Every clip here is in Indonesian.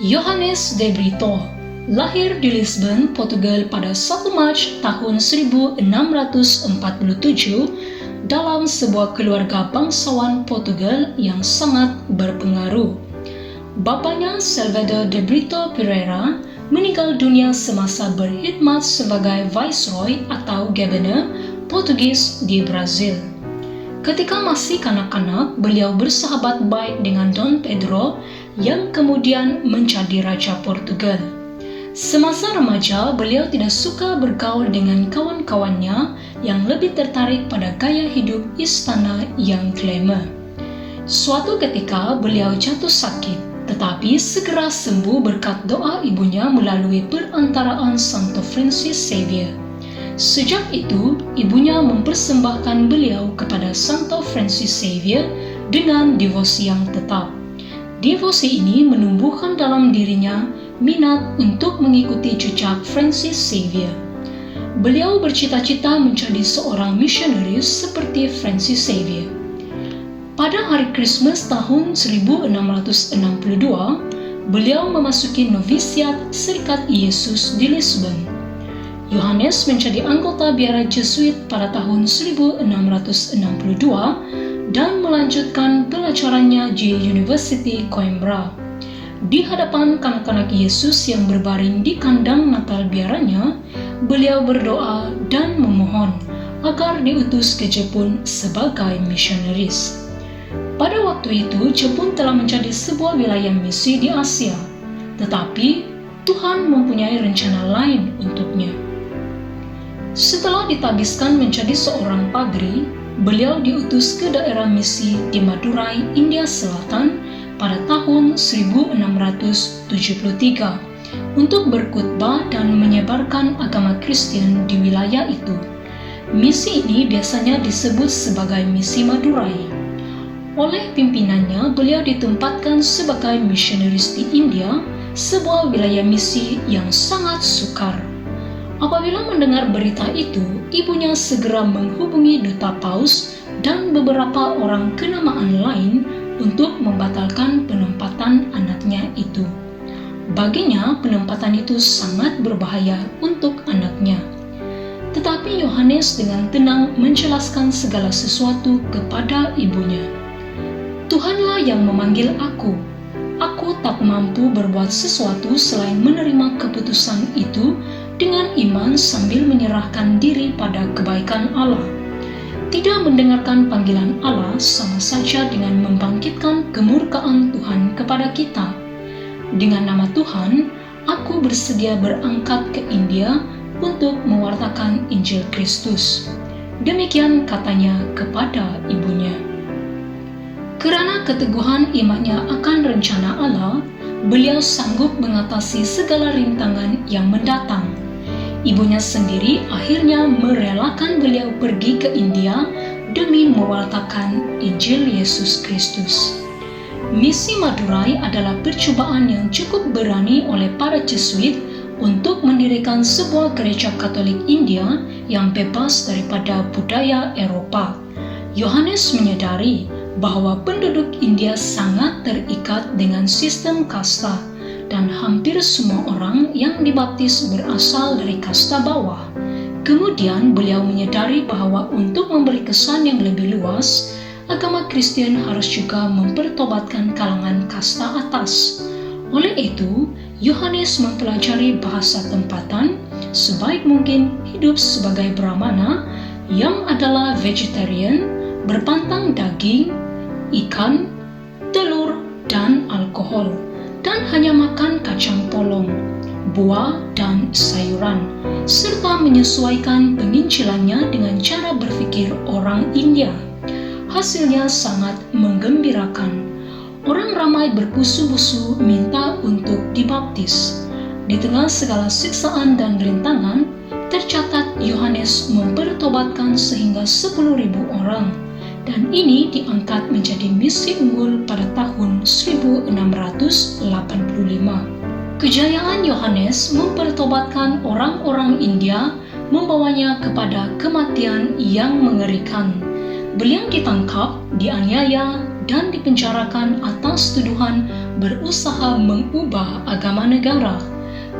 Johannes de Brito lahir di Lisbon, Portugal pada 1 Maret tahun 1647 dalam sebuah keluarga bangsawan Portugal yang sangat berpengaruh. Bapaknya, Salvador de Brito Pereira, meninggal dunia semasa berkhidmat sebagai Viceroy atau Governor Portugis di Brazil. Ketika masih kanak-kanak, beliau bersahabat baik dengan Dom Pedro yang kemudian menjadi Raja Portugal. Semasa remaja, beliau tidak suka bergaul dengan kawan-kawannya yang lebih tertarik pada gaya hidup istana yang glamour. Suatu ketika, beliau jatuh sakit, tetapi segera sembuh berkat doa ibunya melalui perantaraan Santo Francis Xavier. Sejak itu, ibunya mempersembahkan beliau kepada Santo Francis Xavier dengan devosi yang tetap. Devosi ini menumbuhkan dalam dirinya minat untuk mengikuti jejak Francis Xavier. Beliau bercita-cita menjadi seorang misionaris seperti Francis Xavier. Pada hari Krismas tahun 1662, beliau memasuki novisiat Serikat Yesus di Lisbon. Yohanes menjadi anggota biara Jesuit pada tahun 1662 dan melanjutkan pelajarannya di University Coimbra. Di hadapan kanak-kanak Yesus yang berbaring di kandang Natal biaranya, beliau berdoa dan memohon agar diutus ke Jepun sebagai misionaris. Pada waktu itu, Jepun telah menjadi sebuah wilayah misi di Asia, tetapi Tuhan mempunyai rencana lain untuknya. Setelah ditabiskan menjadi seorang padri, beliau diutus ke daerah misi di Madurai, India Selatan pada tahun 1673 untuk berkhutbah dan menyebarkan agama Kristen di wilayah itu. Misi ini biasanya disebut sebagai misi Madurai. Oleh pimpinannya, beliau ditempatkan sebagai misionaris di India, sebuah wilayah misi yang sangat sukar. Apabila mendengar berita itu, ibunya segera menghubungi duta Paus dan beberapa orang kenamaan lain untuk membatalkan penempatan anaknya itu. Baginya, penempatan itu sangat berbahaya untuk anaknya. Tetapi Yohanes dengan tenang menjelaskan segala sesuatu kepada ibunya. Tuhanlah yang memanggil aku. Aku tak mampu berbuat sesuatu selain menerima keputusan itu dengan iman sambil menyerahkan diri pada kebaikan Allah. Tidak mendengarkan panggilan Allah sama saja dengan membangkitkan kemurkaan Tuhan kepada kita. Dengan nama Tuhan, aku bersedia berangkat ke India untuk mewartakan Injil Kristus. Demikian katanya kepada ibunya. Karena keteguhan imannya akan rencana Allah, beliau sanggup mengatasi segala rintangan yang mendatang. Ibunya sendiri akhirnya merelakan beliau pergi ke India demi mewartakan Injil Yesus Kristus. Misi Madurai adalah percobaan yang cukup berani oleh para Jesuit untuk mendirikan sebuah gereja Katolik India yang bebas daripada budaya Eropa. Yohanes menyadari bahwa penduduk India sangat terikat dengan sistem kasta, dan hampir semua orang yang dibaptis berasal dari kasta bawah. Kemudian beliau menyadari bahwa untuk memberi kesan yang lebih luas, agama Kristen harus juga mempertobatkan kalangan kasta atas. Oleh itu, Yohanes mempelajari bahasa tempatan, sebaik mungkin hidup sebagai Brahmana yang adalah vegetarian, berpantang daging, ikan, telur, dan alkohol, dan hanya makan kacang polong, buah, dan sayuran, serta menyesuaikan penginjilannya dengan cara berpikir orang India. Hasilnya sangat menggembirakan. Orang ramai berbusu-busu minta untuk dibaptis. Di tengah segala siksaan dan rintangan, tercatat Yohanes mempertobatkan sehingga 10.000 orang, dan ini diangkat menjadi misi unggul pada tahun 1685. Kejayaan Yohanes mempertobatkan orang-orang India membawanya kepada kematian yang mengerikan. Beliau ditangkap, dianiaya, dan dipenjarakan atas tuduhan berusaha mengubah agama negara.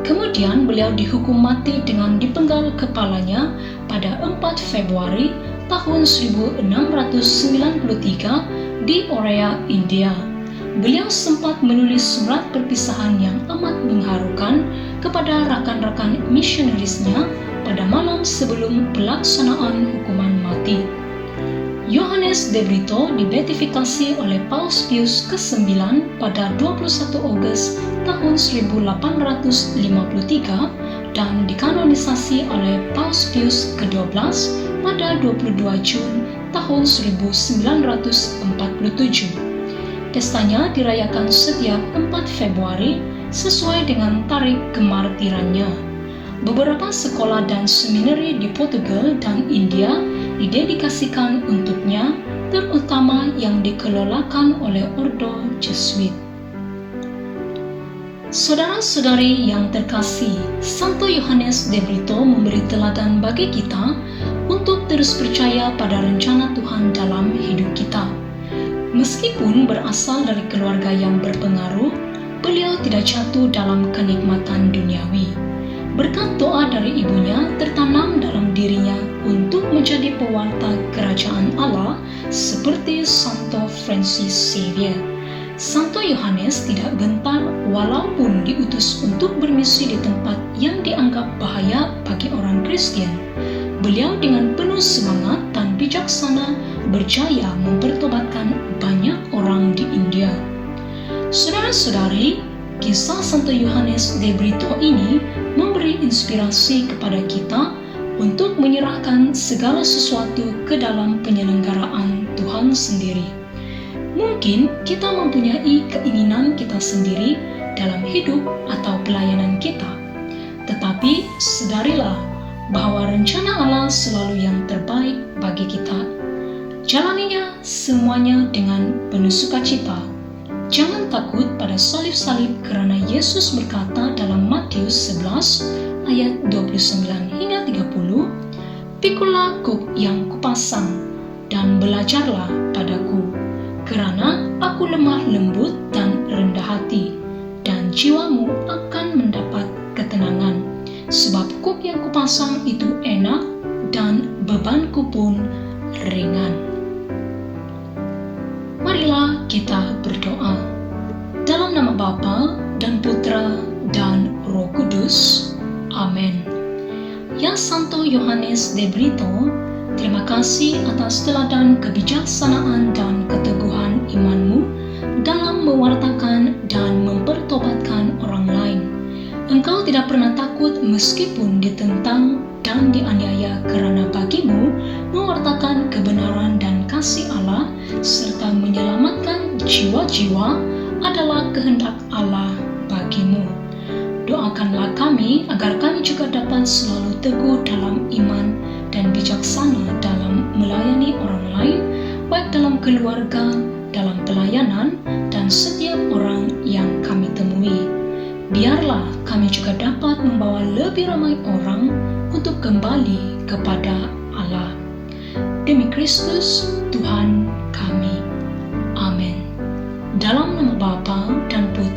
Kemudian beliau dihukum mati dengan dipenggal kepalanya pada 4 Februari tahun 1693 di Orea, India. Beliau sempat menulis surat perpisahan yang amat mengharukan kepada rakan-rakan misionarisnya pada malam sebelum pelaksanaan hukuman mati. Yohanes de Brito dibeatifikasi oleh Paus Pius ke-9 pada 21 Agustus tahun 1853 dan dikanonisasi oleh Paus Pius ke-12 pada 22 Jun tahun 1947. Pestanya dirayakan setiap 4 Februari sesuai dengan tarikh kemartirannya. Beberapa sekolah dan seminari di Portugal dan India didedikasikan untuknya, terutama yang dikelolakan oleh Ordo Jesuit. Saudara-saudari yang terkasih, Santo Yohanes de Brito memberi teladan bagi kita untuk terus percaya pada rencana Tuhan dalam hidup kita. Meskipun berasal dari keluarga yang berpengaruh, beliau tidak jatuh dalam kenikmatan duniawi. Berkat doa dari ibunya tertanam dalam dirinya untuk menjadi pewarta kerajaan Allah seperti Santo Francis Xavier. Santo Yohanes tidak gentar walaupun diutus untuk bermisi di tempat yang dianggap bahaya bagi orang Kristen. Beliau dengan penuh semangat dan bijaksana berjaya mempertobatkan banyak orang di India. Saudara-saudari, kisah Santo Yohanes de Brito ini memberi inspirasi kepada kita untuk menyerahkan segala sesuatu ke dalam penyelenggaraan Tuhan sendiri. Mungkin kita mempunyai keinginan kita sendiri dalam hidup atau pelayanan kita, tetapi sadarilah bahwa rencana Allah selalu yang terbaik bagi kita. Jalaninya semuanya dengan penuh sukacita. Jangan takut pada salib-salib, karena Yesus berkata dalam Matius 11 ayat 29 hingga 30, "Pikulah kuk yang kupasang dan belajarlah padaku, kerana aku lemah lembut dan rendah hati, dan jiwamu akan mendapat ketenangan. Sebab kuk yang kupasang itu enak dan bebanku pun ringan." Marilah kita berdoa. Dalam nama Bapa dan Putra dan Roh Kudus. Amin. Ya Santo Yohanes de Brito, terima kasih atas teladan kebijaksanaan dan keteguhan imanmu dalam mewartakan dan mempertobatkan orang lain. Engkau tidak pernah takut meskipun ditentang dan dianiaya, karena bagimu mewartakan kebenaran dan kasih Allah serta menyelamatkan jiwa-jiwa adalah kehendak Allah bagimu. Doakanlah kami agar kami juga dapat selalu teguh dalam iman dan bijaksana dalam melayani orang lain, baik dalam keluarga, dalam pelayanan, dan setiap orang yang kami temui. Biarlah kami juga dapat membawa lebih ramai orang untuk kembali kepada Allah. Demi Kristus Tuhan kami. Amin. Dalam nama Bapa dan Putra